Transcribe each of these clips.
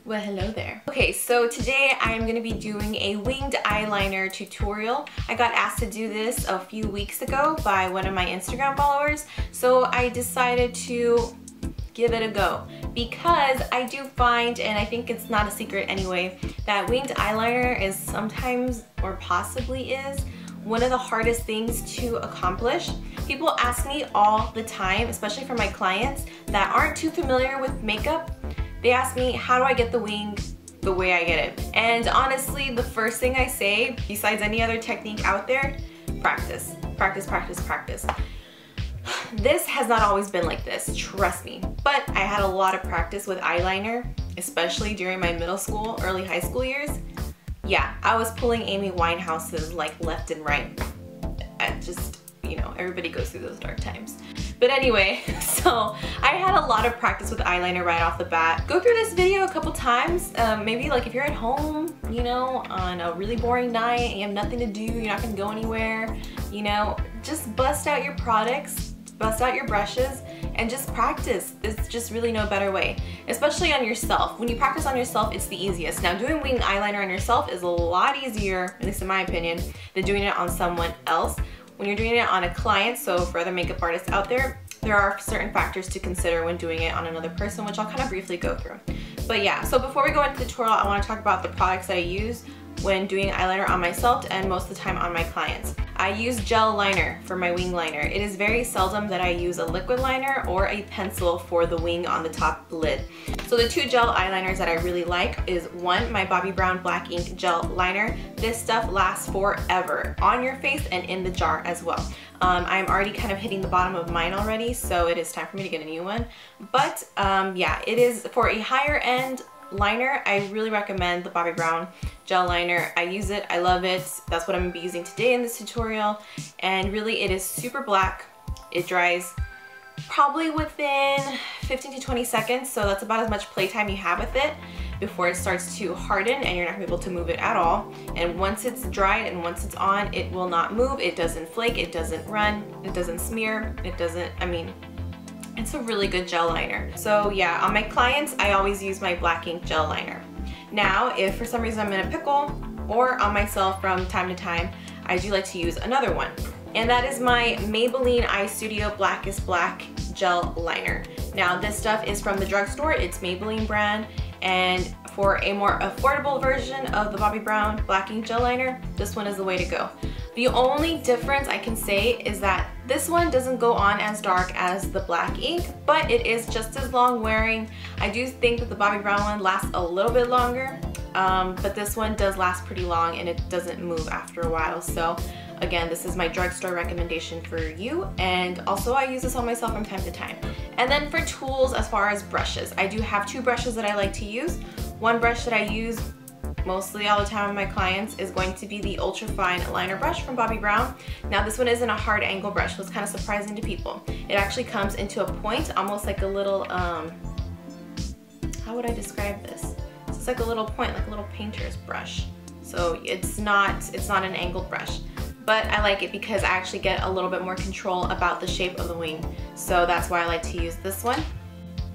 Well, hello there. Okay, so today I'm going to be doing a winged eyeliner tutorial. I got asked to do this a few weeks ago by one of my Instagram followers, so I decided to give it a go because I do find, and I think it's not a secret anyway, that winged eyeliner is sometimes, or possibly is, one of the hardest things to accomplish. People ask me all the time, especially for my clients that aren't too familiar with makeup. They ask me, how do I get the wing the way I get it? And honestly, the first thing I say, besides any other technique out there, practice. Practice, practice, practice. This has not always been like this, trust me. But I had a lot of practice with eyeliner, especially during my middle school, early high school years. Yeah, I was pulling Amy Winehouse's like left and right. I just, you know, everybody goes through those dark times. But anyway, so I had a lot of practice with eyeliner right off the bat. Go through this video a couple times, maybe like if you're at home, you know, on a really boring night and you have nothing to do, you're not gonna go anywhere, you know, just bust out your products, bust out your brushes, and just practice. There's just really no better way, especially on yourself. When you practice on yourself, it's the easiest. Now, doing winged eyeliner on yourself is a lot easier, at least in my opinion, than doing it on someone else. When you're doing it on a client, so for other makeup artists out there are certain factors to consider when doing it on another person, which I'll kind of briefly go through. But yeah, so before we go into the tutorial, I want to talk about the products that I use when doing eyeliner on myself and most of the time on my clients. I use gel liner for my wing liner. It is very seldom that I use a liquid liner or a pencil for the wing on the top lid. So the two gel eyeliners that I really like is one, my Bobbi Brown Black Ink Gel Liner. This stuff lasts forever on your face and in the jar as well. I'm already kind of hitting the bottom of mine already, so it is time for me to get a new one. But yeah, it is for a higher end liner. I really recommend the Bobbi Brown gel liner. I use it, I love it. That's what I'm gonna be using today in this tutorial. And really it is super black. It dries probably within 15 to 20 seconds, so that's about as much playtime you have with it before it starts to harden and you're not gonna be able to move it at all. And once it's dried and once it's on, it will not move, it doesn't flake, it doesn't run, it doesn't smear, it doesn't, I mean, it's a really good gel liner. So yeah, on my clients, I always use my black ink gel liner. Now, if for some reason I'm in a pickle or on myself from time to time, I do like to use another one. And that is my Maybelline Eye Studio Blackest Black Gel Liner. Now, this stuff is from the drugstore. It's Maybelline brand. And for a more affordable version of the Bobbi Brown Black Ink Gel Liner, this one is the way to go. The only difference I can say is that this one doesn't go on as dark as the black ink, but it is just as long wearing. I do think that the Bobbi Brown one lasts a little bit longer, but this one does last pretty long and it doesn't move after a while. So again, this is my drugstore recommendation for you, and also I use this on myself from time to time. And then for tools, as far as brushes, I do have two brushes that I like to use. One brush that I use mostly all the time with my clients is going to be the Ultra Fine Liner Brush from Bobbi Brown. Now, this one isn't a hard angle brush, so it's kind of surprising to people. It actually comes into a point, almost like a little, how would I describe this? So it's like a little point, like a little painter's brush. So it's not an angled brush. But I like it because I actually get a little bit more control about the shape of the wing. So that's why I like to use this one.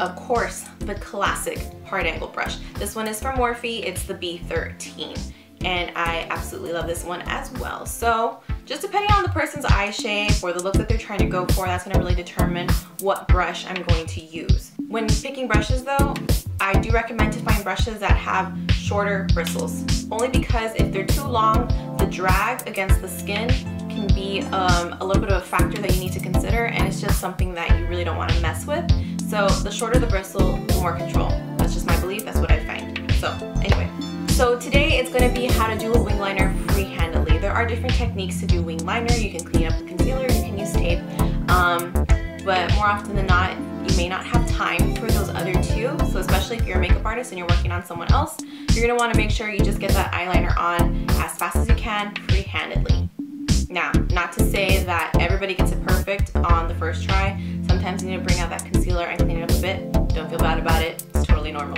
Of course, the classic hard angle brush. This one is from Morphe, it's the B13. And I absolutely love this one as well. So just depending on the person's eye shape or the look that they're trying to go for, that's gonna really determine what brush I'm going to use. When picking brushes though, I do recommend to find brushes that have shorter bristles. Only because if they're too long, the drag against the skin can be a little bit of a factor that you need to consider, and it's just something that you really don't want to mess with. So the shorter the bristle, the more control. That's just my belief, that's what I find. So anyway, so today it's going to be how to do a wing liner free-handedly. There are different techniques to do wing liner. You can clean up the concealer, you can use tape, but more often than not, you may not have time for those other two. So especially if you're a makeup artist and you're working on someone else, you're gonna wanna make sure you just get that eyeliner on as fast as you can, free-handedly. Now, not to say that everybody gets it perfect on the first try. Sometimes you need to bring out that concealer and clean it up a bit. Don't feel bad about it, it's totally normal.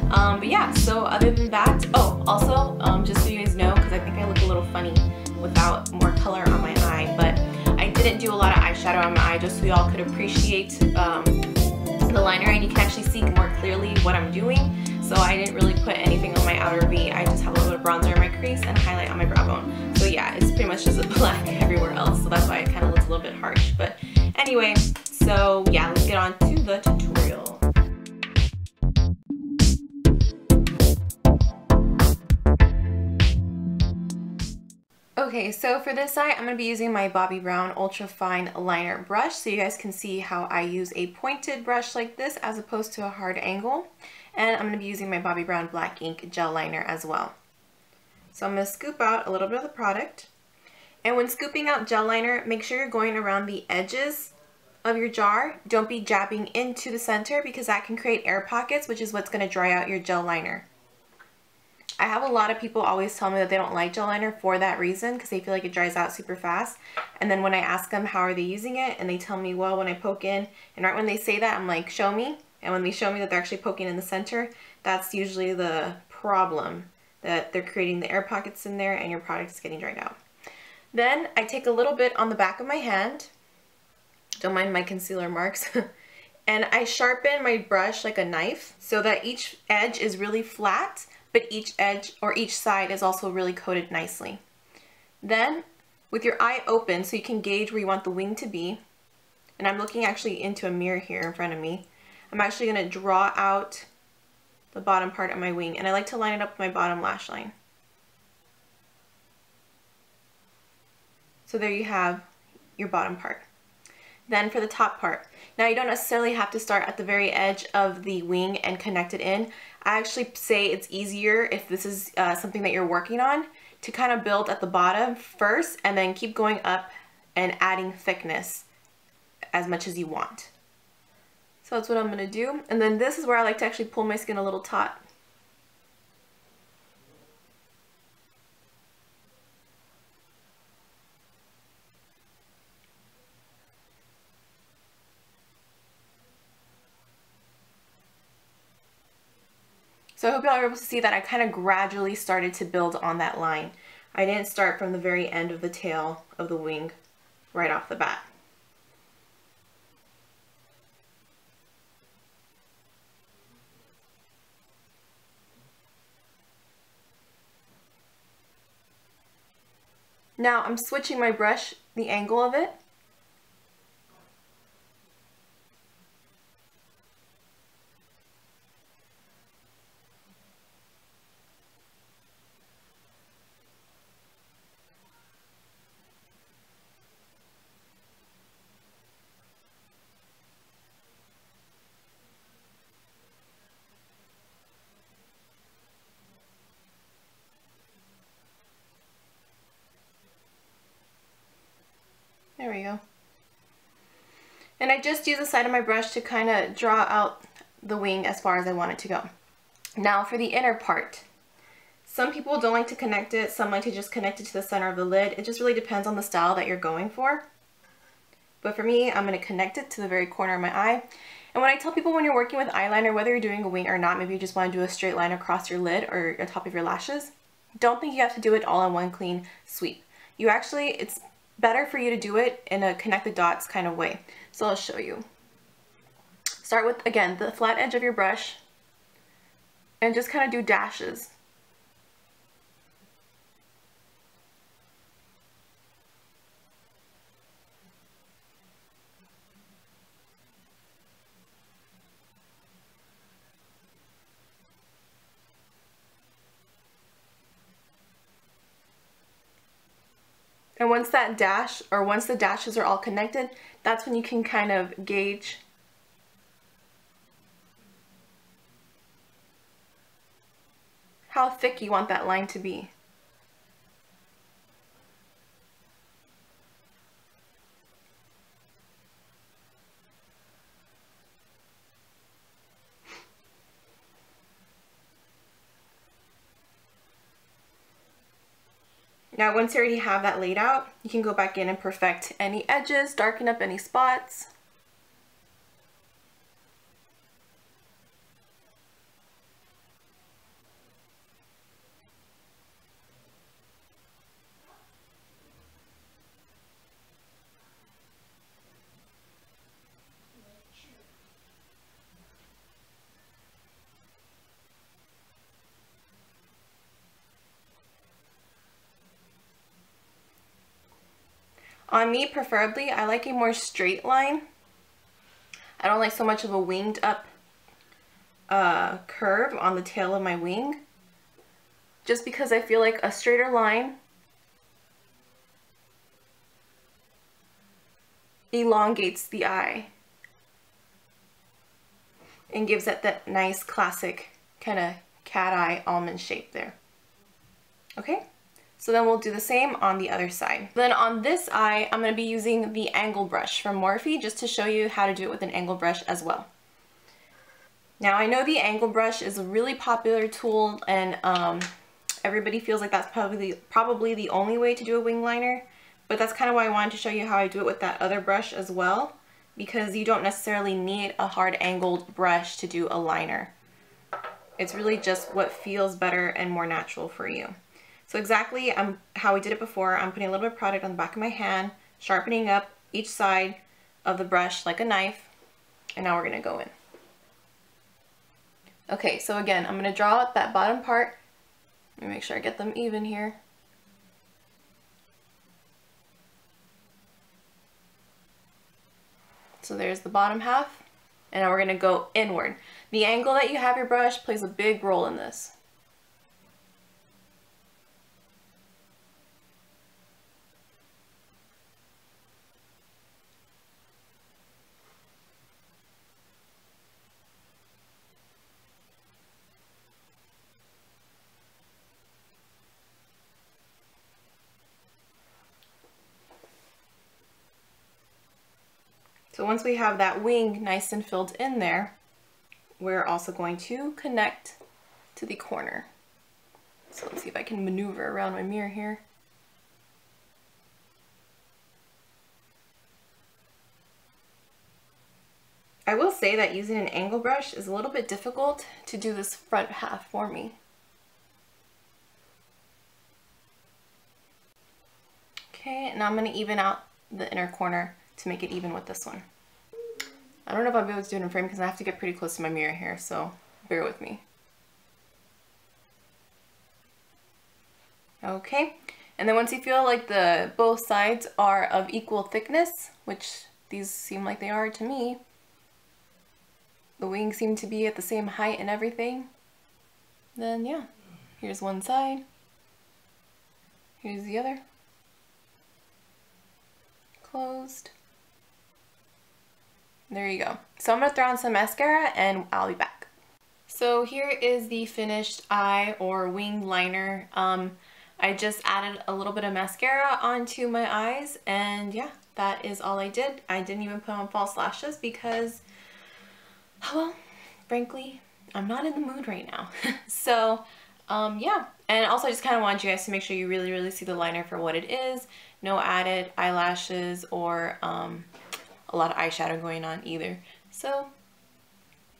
But yeah, so other than that, oh, also, just so you guys know, because I think I look a little funny without more color on my eye, but I didn't do a lot of eyeshadow on my eye just so y'all could appreciate the liner and you can actually see more clearly what I'm doing. so I didn't really put anything on my outer V. I just have a little bit of bronzer in my crease and highlight on my brow bone. So yeah, it's pretty much just a black everywhere else, so that's why it kind of looks a little bit harsh. But anyway, so yeah, let's get on to the tutorial. Okay, so for this eye, I'm going to be using my Bobbi Brown Ultra Fine Liner brush, so you guys can see how I use a pointed brush like this as opposed to a hard angle. And I'm going to be using my Bobbi Brown Black Ink Gel Liner as well. So I'm going to scoop out a little bit of the product. And when scooping out gel liner, make sure you're going around the edges of your jar. Don't be jabbing into the center because that can create air pockets, which is what's going to dry out your gel liner. I have a lot of people always tell me that they don't like gel liner for that reason, because they feel like it dries out super fast. And then when I ask them how are they using it, and they tell me, well, when I poke in, and right when they say that, I'm like, show me. And when they show me that they're actually poking in the center, that's usually the problem, that they're creating the air pockets in there and your product is getting dried out. Then I take a little bit on the back of my hand, don't mind my concealer marks, and I sharpen my brush like a knife so that each edge is really flat, but each edge or each side is also really coated nicely. Then, with your eye open so you can gauge where you want the wing to be, and I'm looking actually into a mirror here in front of me, I'm actually going to draw out the bottom part of my wing, and I like to line it up with my bottom lash line. So there you have your bottom part. Then for the top part. Now you don't necessarily have to start at the very edge of the wing and connect it in. I actually say it's easier if this is something that you're working on to kind of build at the bottom first and then keep going up and adding thickness as much as you want. So that's what I'm going to do. And then this is where I like to actually pull my skin a little taut. So I hope y'all are able to see that I kind of gradually started to build on that line. I didn't start from the very end of the tail of the wing right off the bat. Now I'm switching my brush, the angle of it. There we go. And I just use the side of my brush to kind of draw out the wing as far as I want it to go. Now for the inner part. Some people don't like to connect it, some like to just connect it to the center of the lid. It just really depends on the style that you're going for. But for me, I'm going to connect it to the very corner of my eye. And when I tell people when you're working with eyeliner, whether you're doing a wing or not, maybe you just want to do a straight line across your lid or on top of your lashes, don't think you have to do it all in one clean sweep. You actually, it's better for you to do it in a connect the dots kind of way. So I'll show you. Start with, again, the flat edge of your brush and just kind of do dashes. And once that dash, or once the dashes are all connected, that's when you can kind of gauge how thick you want that line to be. Now once you already have that laid out, you can go back in and perfect any edges, darken up any spots. On me, preferably, I like a more straight line. I don't like so much of a winged up curve on the tail of my wing, just because I feel like a straighter line elongates the eye and gives it that nice classic kind of cat eye almond shape there. Okay, so then we'll do the same on the other side. Then on this eye, I'm going to be using the angle brush from Morphe just to show you how to do it with an angle brush as well. Now I know the angle brush is a really popular tool, and everybody feels like that's probably the only way to do a wing liner, but that's kind of why I wanted to show you how I do it with that other brush as well, because you don't necessarily need a hard angled brush to do a liner. It's really just what feels better and more natural for you. So exactly how we did it before, I'm putting a little bit of product on the back of my hand, sharpening up each side of the brush like a knife, and now we're going to go in. Okay, so again, I'm going to draw out that bottom part. Let me make sure I get them even here. So there's the bottom half, and now we're going to go inward. The angle that you have your brush plays a big role in this. So once we have that wing nice and filled in there, we're also going to connect to the corner. So let's see if I can maneuver around my mirror here. I will say that using an angle brush is a little bit difficult to do this front half for me. Okay, now I'm going to even out the inner corner to make it even with this one. I don't know if I'll be able to do it in frame because I have to get pretty close to my mirror here, so bear with me. Okay, and then once you feel like both sides are of equal thickness, which these seem like they are to me, the wings seem to be at the same height and everything, then yeah, here's one side, here's the other, closed. There you go. So I'm going to throw on some mascara and I'll be back. So here is the finished eye or wing liner. I just added a little bit of mascara onto my eyes, and yeah, that is all I did. I didn't even put on false lashes because, well, frankly, I'm not in the mood right now. So yeah, and also I just kind of want you guys to make sure you really see the liner for what it is. No added eyelashes or a lot of eyeshadow going on either. So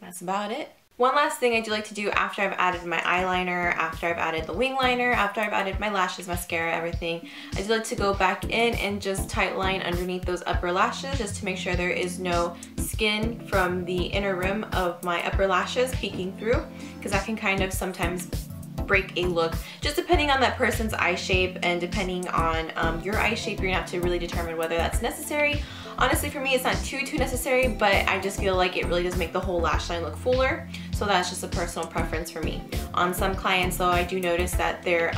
that's about it. One last thing I do like to do after I've added my eyeliner, after I've added the wing liner, after I've added my lashes, mascara, everything, I do like to go back in and just tight line underneath those upper lashes just to make sure there is no skin from the inner rim of my upper lashes peeking through, because that can kind of sometimes break a look, just depending on that person's eye shape and depending on your eye shape. You're gonna have to really determine whether that's necessary. Honestly, for me, it's not too necessary, but I just feel like it really does make the whole lash line look fuller. So that's just a personal preference for me. On some clients, though, I do notice that they're,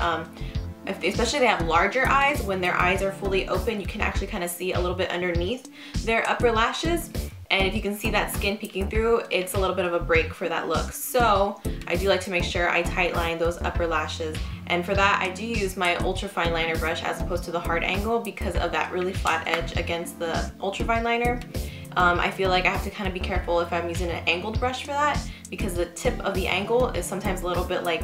especially if they have larger eyes, when their eyes are fully open, you can actually kind of see a little bit underneath their upper lashes. And if you can see that skin peeking through, it's a little bit of a break for that look. So I do like to make sure I tight line those upper lashes. And for that, I do use my ultra fine liner brush as opposed to the hard angle because of that really flat edge against the ultra fine liner. I feel like I have to kind of be careful if I'm using an angled brush for that, because the tip of the angle is sometimes a little bit like,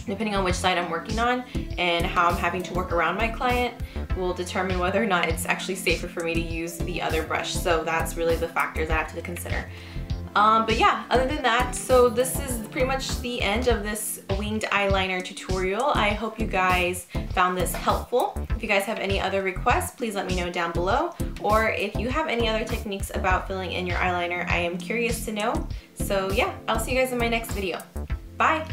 depending on which side I'm working on and how I'm having to work around my client, will determine whether or not it's actually safer for me to use the other brush. So that's really the factors I have to consider. But yeah, other than that, so this is pretty much the end of this winged eyeliner tutorial. I hope you guys found this helpful. If you guys have any other requests, please let me know down below. Or if you have any other techniques about filling in your eyeliner, I am curious to know. So yeah, I'll see you guys in my next video. Bye!